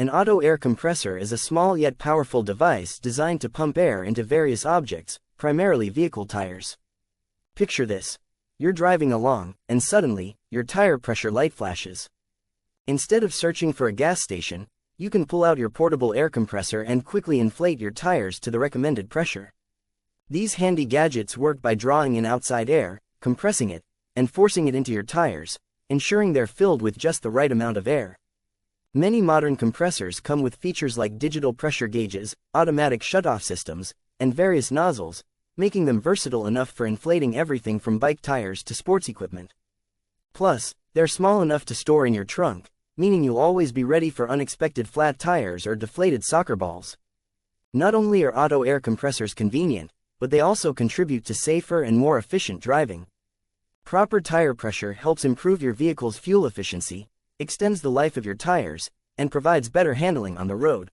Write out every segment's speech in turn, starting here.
An auto air compressor is a small yet powerful device designed to pump air into various objects, primarily vehicle tires. Picture this. You're driving along, and suddenly, your tire pressure light flashes. Instead of searching for a gas station, you can pull out your portable air compressor and quickly inflate your tires to the recommended pressure. These handy gadgets work by drawing in outside air, compressing it, and forcing it into your tires, ensuring they're filled with just the right amount of air. Many modern compressors come with features like digital pressure gauges, automatic shutoff systems, and various nozzles, making them versatile enough for inflating everything from bike tires to sports equipment. Plus, they're small enough to store in your trunk, meaning you'll always be ready for unexpected flat tires or deflated soccer balls. Not only are auto air compressors convenient, but they also contribute to safer and more efficient driving. Proper tire pressure helps improve your vehicle's fuel efficiency, extends the life of your tires, and provides better handling on the road.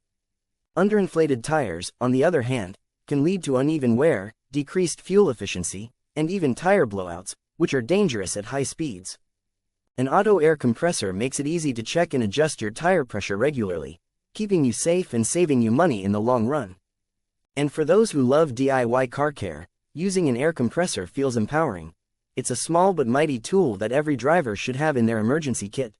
Underinflated tires, on the other hand, can lead to uneven wear, decreased fuel efficiency, and even tire blowouts, which are dangerous at high speeds. An auto air compressor makes it easy to check and adjust your tire pressure regularly, keeping you safe and saving you money in the long run. And for those who love DIY car care, using an air compressor feels empowering. It's a small but mighty tool that every driver should have in their emergency kit.